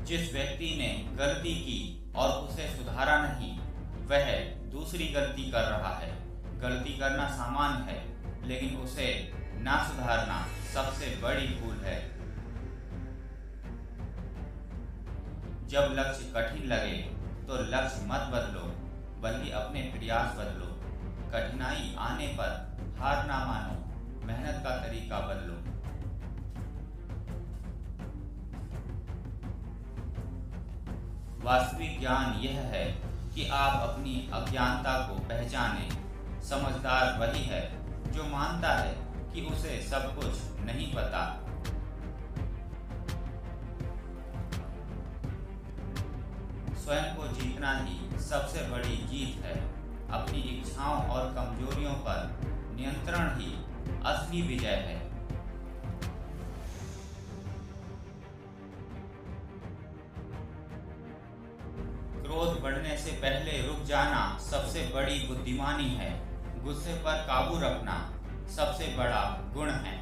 जिस व्यक्ति ने गलती की और उसे सुधारा नहीं, वह दूसरी गलती कर रहा है। गलती करना सामान्य है, लेकिन उसे ना सुधारना सबसे बड़ी भूल है। जब लक्ष्य कठिन लगे तो लक्ष्य मत बदलो, बल्कि अपने प्रयास बदलो। कठिनाई आने पर हार ना मानो, मेहनत का तरीका बदलो। वास्तविक ज्ञान यह है कि आप अपनी अज्ञानता को पहचानें। समझदार वही है जो मानता है कि उसे सब कुछ नहीं पता। स्वयं को जीतना ही सबसे बड़ी जीत है। अपनी इच्छाओं और कमजोरियों पर नियंत्रण ही असली विजय है। क्रोध बढ़ने से पहले रुक जाना सबसे बड़ी बुद्धिमानी है। गुस्से पर काबू रखना सबसे बड़ा गुण है।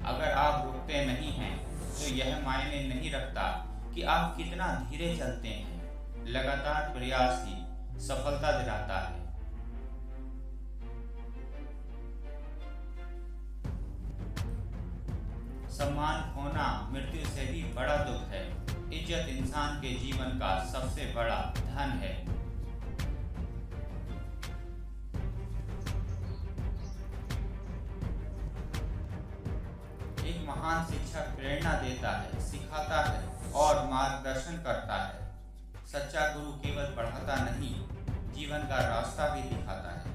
अगर आप रुकते नहीं हैं तो यह मायने नहीं रखता कि आप कितना धीरे चलते हैं। लगातार प्रयास ही सफलता दिलाता है। सम्मान खोना मृत्यु से भी बड़ा दुख है। इज्जत इंसान के जीवन का सबसे बड़ा धन है। एक महान शिक्षक प्रेरणा देता है, सिखाता है और मार्गदर्शन करता है। सच्चा गुरु केवल पढ़ाता नहीं, जीवन का रास्ता भी दिखाता है।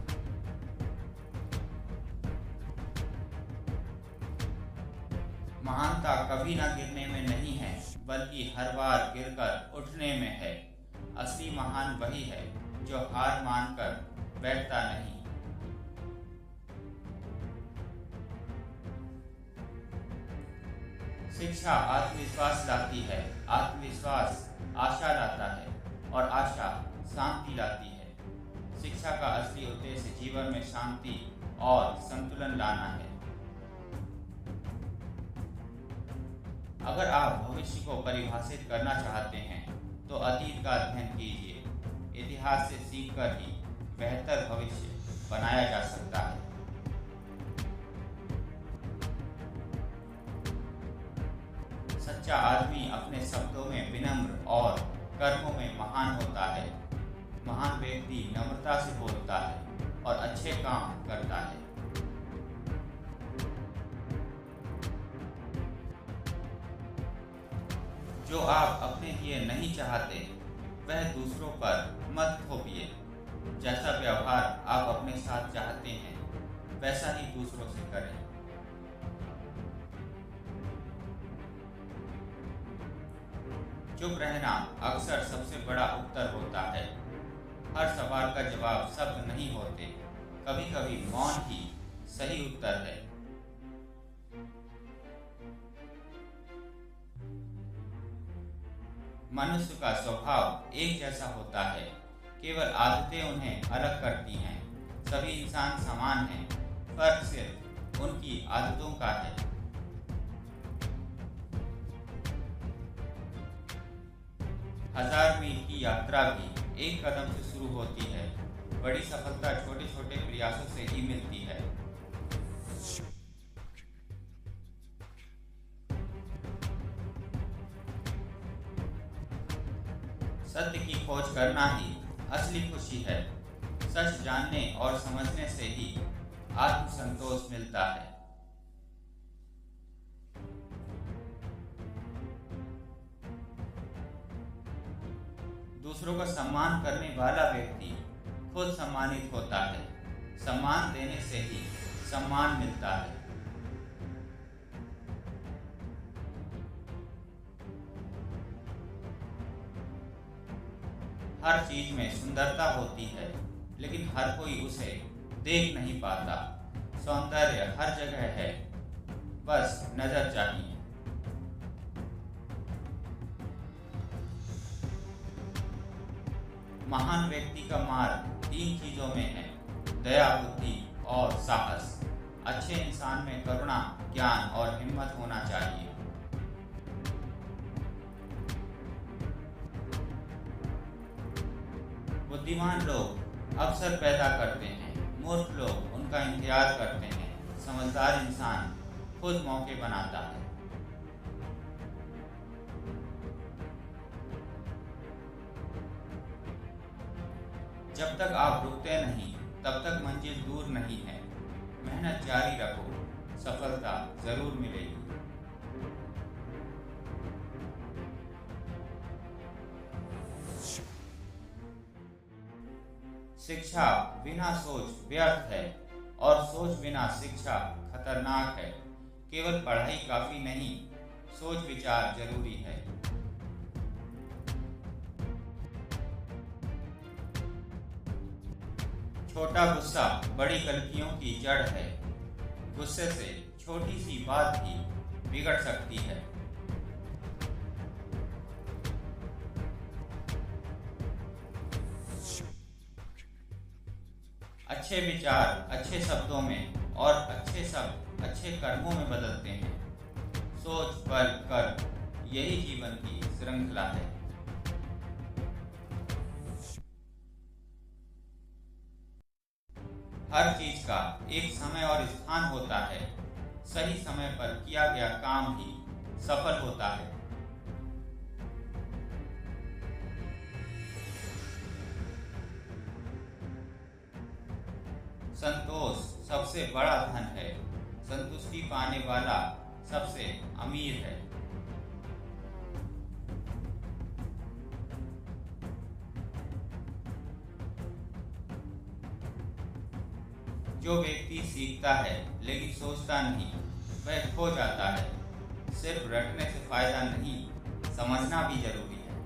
महानता कभी ना गिरने में नहीं है, बल्कि हर बार गिरकर उठने में है। असली महान वही है जो हार मानकर बैठता नहीं। शिक्षा आत्मविश्वास लाती है, आत्मविश्वास आशा लाता है और आशा शांति लाती है। शिक्षा का असली उद्देश्य जीवन में शांति और संतुलन लाना है। अगर आप भविष्य को परिभाषित करना चाहते हैं तो अतीत का अध्ययन कीजिए। इतिहास से सीखकर ही बेहतर भविष्य बनाया जा सकता है। सच्चा आदमी अपने शब्दों में विनम्र और कर्मों में महान होता है। महान व्यक्ति नम्रता से बोलता है और अच्छे काम करता है। जो आप अपने लिए नहीं चाहते, वह दूसरों पर मत थोपिए। जैसा व्यवहार आप अपने साथ चाहते हैं, वैसा ही दूसरों से करें। चुप रहना अक्सर सबसे बड़ा उत्तर होता है। हर सवाल का जवाब शब्द नहीं होते, कभी कभी मौन ही सही उत्तर है। मनुष्य का स्वभाव एक जैसा होता है, केवल आदतें उन्हें अलग करती हैं। सभी इंसान समान हैं, फर्क सिर्फ उनकी आदतों का है। हजार मील की यात्रा भी एक कदम से शुरू होती है। बड़ी सफलता छोटे छोटे प्रयासों से ही मिलती है। सत्य की खोज करना ही असली खुशी है। सच जानने और समझने से ही आत्मसंतोष मिलता है। दूसरों का सम्मान करने वाला व्यक्ति खुद सम्मानित होता है। सम्मान देने से ही सम्मान मिलता है। हर चीज में सुंदरता होती है, लेकिन हर कोई उसे देख नहीं पाता। सौंदर्य हर जगह है, बस नजर चाहिए। महान व्यक्ति का मार्ग 3 चीजों में है: दया, बुद्धि और साहस। अच्छे इंसान में करुणा, ज्ञान और हिम्मत होना चाहिए। बुद्धिमान लोग अवसर पैदा करते हैं, मूर्ख लोग उनका इंतजार करते हैं, समझदार इंसान खुद मौके बनाता है। जब तक आप रुकते नहीं, तब तक मंजिल दूर नहीं है। मेहनत जारी रखो, सफलता जरूर मिलेगी। शिक्षा बिना सोच व्यर्थ है और सोच बिना शिक्षा खतरनाक है। केवल पढ़ाई काफी नहीं, सोच विचार जरूरी है। छोटा गुस्सा बड़ी गलतियों की जड़ है। गुस्से से छोटी सी बात भी बिगड़ सकती है। अच्छे विचार अच्छे शब्दों में और अच्छे शब्द अच्छे कर्मों में बदलते हैं। सोच बल कर, यही जीवन की श्रृंखला है। हर चीज का एक समय और स्थान होता है। सही समय पर किया गया काम ही सफल होता है। संतोष सबसे बड़ा धन है। संतुष्टि पाने वाला सबसे अमीर है। जो व्यक्ति सीखता है लेकिन सोचता नहीं, वह खो जाता है। सिर्फ रटने से फायदा नहीं, समझना भी जरूरी है।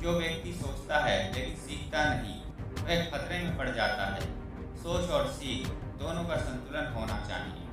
जो व्यक्ति सोचता है लेकिन सीखता नहीं, वह खतरे में पड़ जाता है। सोच और सीख दोनों का संतुलन होना चाहिए।